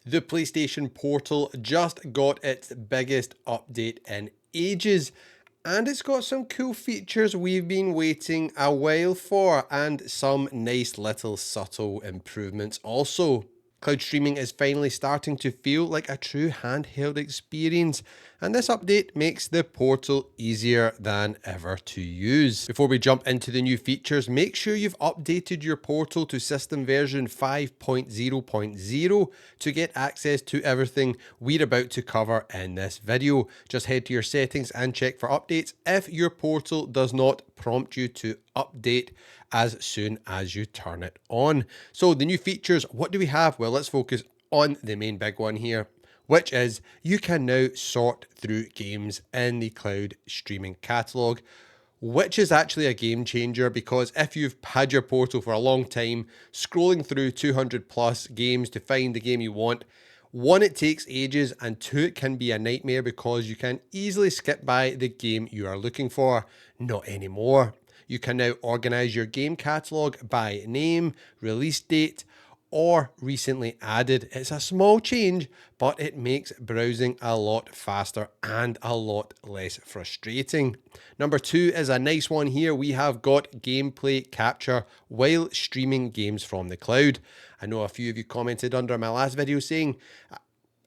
The PlayStation Portal just got its biggest update in ages, and it's got some cool features we've been waiting a while for, and some nice little subtle improvements also. Cloud streaming is finally starting to feel like a true handheld experience, and this update makes the Portal easier than ever to use. Before we jump into the new features, make sure you've updated your Portal to system version 5.0.0 to get access to everything we're about to cover in this video. Just head to your settings and check for updates if your Portal does not prompt you to update as soon as you turn it on. So the new features, what do we have? Well, let's focus on the main big one here, which is you can now sort through games in the cloud streaming catalog, which is actually a game changer, because if you've had your Portal for a long time, scrolling through 200 plus games to find the game you want, one, it takes ages, and two, it can be a nightmare because you can easily skip by the game you are looking for. Not anymore. You can now organize your game catalog by name, release date, or recently added. It's a small change, but it makes browsing a lot faster and a lot less frustrating. Number two is a nice one here. We have got gameplay capture while streaming games from the cloud. I know a few of you commented under my last video saying,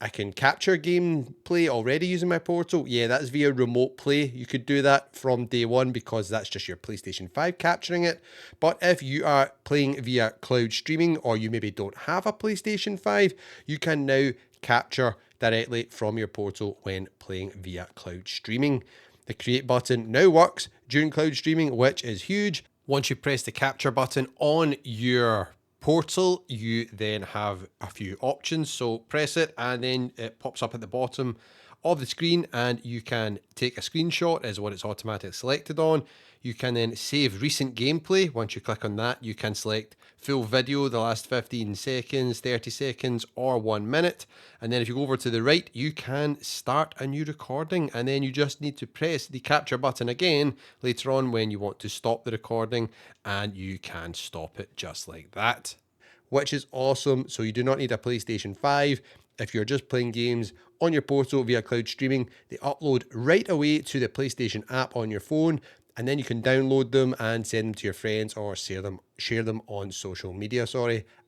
I can capture gameplay already using my Portal. Yeah, that's via remote play. You could do that from day one because that's just your PlayStation 5 capturing it. But if you are playing via cloud streaming, or you maybe don't have a PlayStation 5, you can now capture directly from your Portal when playing via cloud streaming. The create button now works during cloud streaming, which is huge. Once you press the capture button on your Portal, you then have a few options. So press it and then it pops up at the bottom of the screen, and you can take a screenshot is what it's automatically selected on. You can then save recent gameplay. Once you click on that, you can select full video, the last 15 seconds, 30 seconds, or 1 minute. And then if you go over to the right, you can start a new recording, and then you just need to press the capture button again later on when you want to stop the recording, and you can stop it just like that, which is awesome. So you do not need a PlayStation 5. If you're just playing games on your Portal via cloud streaming, they upload right away to the PlayStation app on your phone, and then you can download them and send them to your friends or share them on social media.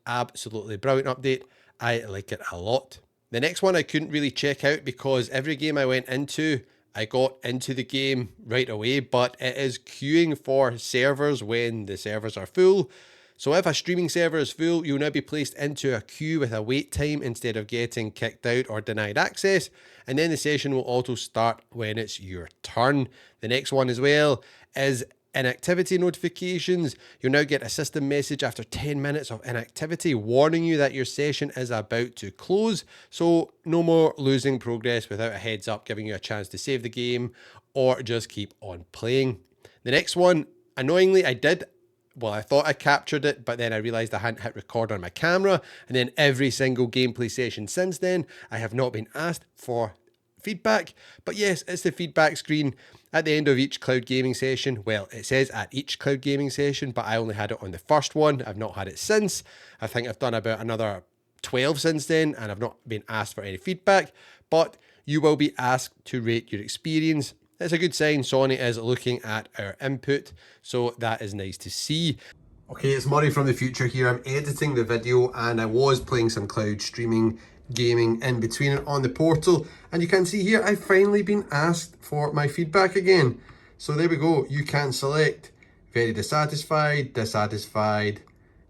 Absolutely brilliant update. I like it a lot. The next one I couldn't really check out because every game I went into, I got into the game right away, but it is queuing for servers when the servers are full. So if a streaming server is full, you'll now be placed into a queue with a wait time instead of getting kicked out or denied access. And then the session will auto start when it's your turn. The next one as well is inactivity notifications. You'll now get a system message after 10 minutes of inactivity warning you that your session is about to close. So no more losing progress without a heads up giving you a chance to save the game or just keep on playing. The next one, annoyingly, I thought I captured it, but then I realized I hadn't hit record on my camera. And then every single gameplay session since then, I have not been asked for feedback. But yes, it's the feedback screen at the end of each cloud gaming session. Well, it says at each cloud gaming session, but I only had it on the first one. I've not had it since. I think I've done about another 12 since then, and I've not been asked for any feedback. But you will be asked to rate your experience. It's a good sign Sony is looking at our input, so that is nice to see. Okay, it's Murray from the future here. I'm editing the video and I was playing some cloud streaming gaming in between it on the Portal, and you can see here I've finally been asked for my feedback again. So there we go. You can select very dissatisfied, dissatisfied,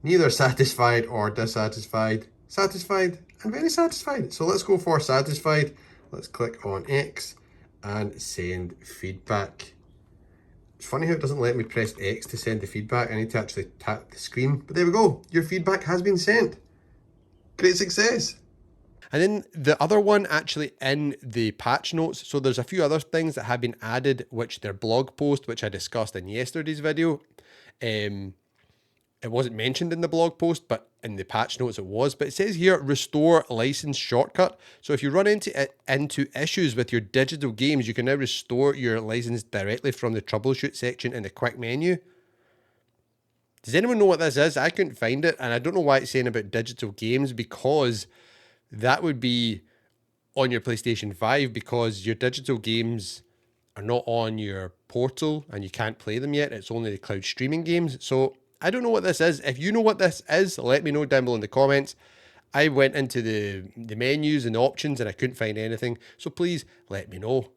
neither satisfied or dissatisfied, satisfied, and very satisfied. So let's go for satisfied. Let's click on X and send feedback. It's funny how it doesn't let me press X to send the feedback. I need to actually tap the screen, but there we go. Your feedback has been sent. Great success. And then the other one actually in the patch notes. So there's a few other things that have been added, which their blog post, which I discussed in yesterday's video. It wasn't mentioned in the blog post, but in the patch notes it was. But it says here, restore license shortcut. So if you run into issues with your digital games, you can now restore your license directly from the troubleshoot section in the quick menu. Does anyone know what this is? I couldn't find it, and I don't know why it's saying about digital games, because that would be on your PlayStation 5 because your digital games are not on your portal and you can't play them yet. It's only the cloud streaming games. So I don't know what this is. If you know what this is, let me know down below in the comments. I went into the menus and the options and I couldn't find anything. So please let me know.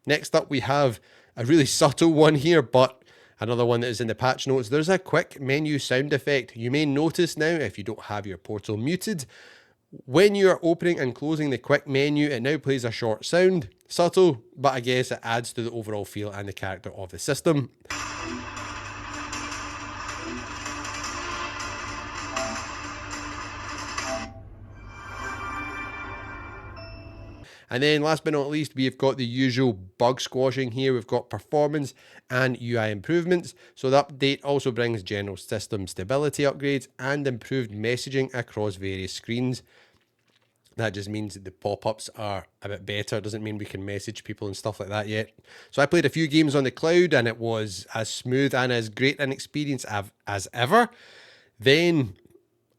Next up, we have a really subtle one here, but another one that is in the patch notes. There's a quick menu sound effect. You may notice now, if you don't have your portal muted, when you are opening and closing the quick menu, it now plays a short sound. Subtle, but I guess it adds to the overall feel and the character of the system. And then last but not least, we've got the usual bug squashing here. We've got performance and UI improvements. So the update also brings general system stability upgrades and improved messaging across various screens. That just means that the pop-ups are a bit better. It doesn't mean we can message people and stuff like that yet. So I played a few games on the cloud and it was as smooth and as great an experience as ever. Then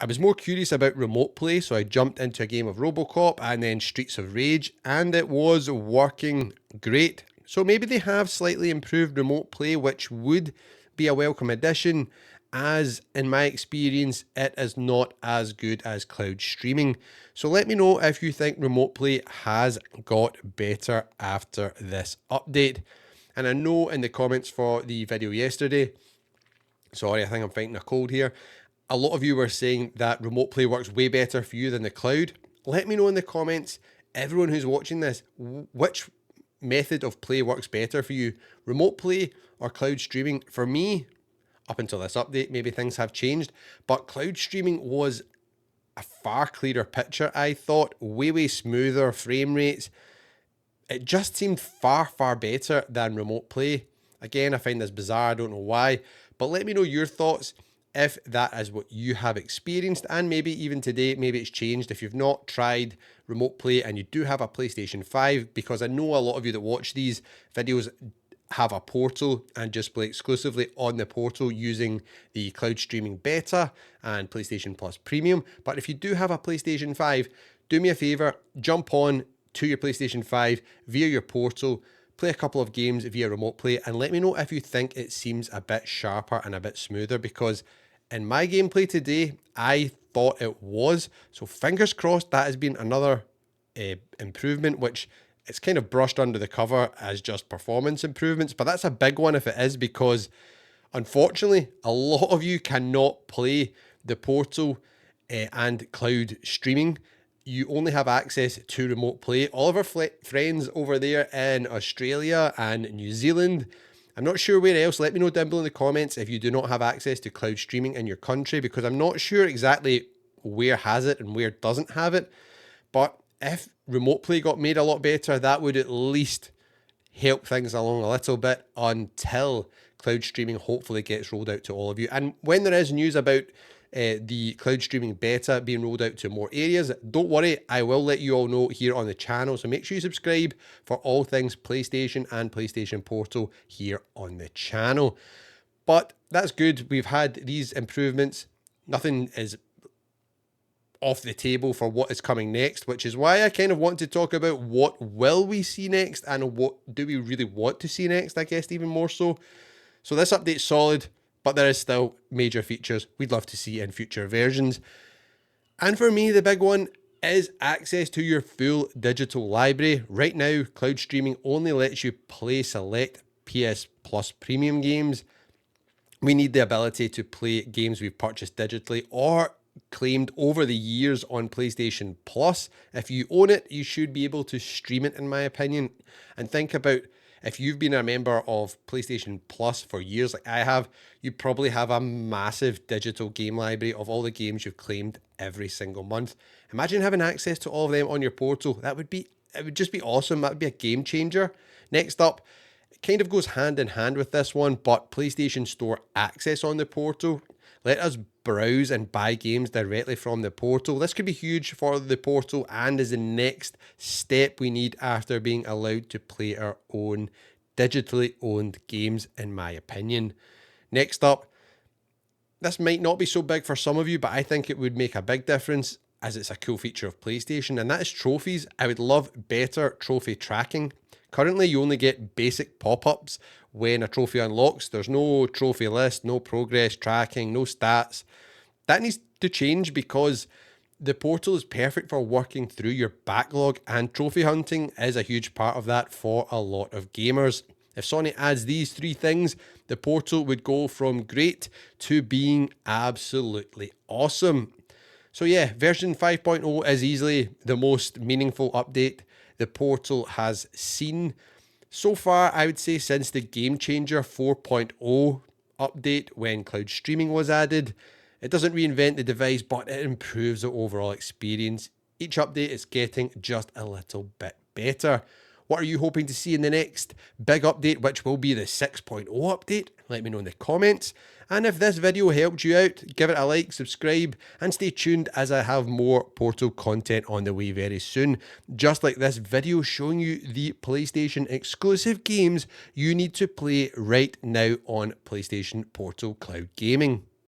I was more curious about remote play, so I jumped into a game of RoboCop and then Streets of Rage, and it was working great. So maybe they have slightly improved remote play, which would be a welcome addition, as in my experience, it is not as good as cloud streaming. So let me know if you think remote play has got better after this update. And I know in the comments for the video yesterday, sorry, I think I'm fighting a cold here, a lot of you were saying that remote play works way better for you than the cloud. Let me know in the comments, everyone who's watching this, which method of play works better for you, remote play or cloud streaming. For me, up until this update, maybe things have changed, but cloud streaming was a far clearer picture, I thought, way smoother frame rates. It just seemed far better than remote play. Again, I find this bizarre, I don't know why, but let me know your thoughts if that is what you have experienced, and maybe even today, maybe it's changed if you've not tried remote play and you do have a PlayStation 5, because I know a lot of you that watch these videos have a portal and just play exclusively on the portal using the cloud streaming beta and PlayStation Plus Premium. But if you do have a PlayStation 5, do me a favor, jump on to your PlayStation 5 via your portal, play a couple of games via remote play, and let me know if you think it seems a bit sharper and a bit smoother, because in my gameplay today, I thought it was. So fingers crossed that has been another improvement, which it's kind of brushed under the cover as just performance improvements, but that's a big one if it is, because unfortunately, a lot of you cannot play the portal and cloud streaming. You only have access to remote play. All of our friends over there in Australia and New Zealand, I'm not sure where else. Let me know down below in the comments if you do not have access to cloud streaming in your country, because I'm not sure exactly where has it and where doesn't have it. But if remote play got made a lot better, that would at least help things along a little bit until cloud streaming hopefully gets rolled out to all of you. And when there is news about the cloud streaming beta being rolled out to more areas, don't worry, I will let you all know here on the channel. So make sure you subscribe for all things PlayStation and PlayStation Portal here on the channel. But that's good. We've had these improvements. Nothing is off the table for what is coming next, which is why I kind of want to talk about what will we see next and what do we really want to see next, I guess, even more so. So this update's solid, but there is still major features we'd love to see in future versions. And for me, the big one is access to your full digital library. Right now, cloud streaming only lets you play select PS Plus premium games. We need the ability to play games we've purchased digitally or claimed over the years on PlayStation Plus. If you own it, you should be able to stream it, in my opinion. And think about, if you've been a member of PlayStation Plus for years like I have, you probably have a massive digital game library of all the games you've claimed every single month. Imagine having access to all of them on your portal. It would just be awesome. That would be a game changer. Next up, it kind of goes hand in hand with this one, but PlayStation Store access on the portal. Let us browse and buy games directly from the portal. This could be huge for the portal and is the next step we need after being allowed to play our own digitally owned games, in my opinion. Next up, this might not be so big for some of you, but I think it would make a big difference. as it's a cool feature of PlayStation, and that is trophies. I would love better trophy tracking. Currently, you only get basic pop-ups when a trophy unlocks. There's no trophy list, no progress tracking, no stats. That needs to change because the portal is perfect for working through your backlog, and trophy hunting is a huge part of that for a lot of gamers. If Sony adds these three things, the portal would go from great to being absolutely awesome. So yeah, version 5.0 is easily the most meaningful update the portal has seen. So far, I would say since the Game Changer 4.0 update when cloud streaming was added. It doesn't reinvent the device, but it improves the overall experience. Each update is getting just a little bit better. What are you hoping to see in the next big update, which will be the 6.0 update? Let me know in the comments. And if this video helped you out, give it a like, subscribe, and stay tuned as I have more Portal content on the way very soon. Just like this video showing you the PlayStation exclusive games you need to play right now on PlayStation Portal Cloud Gaming.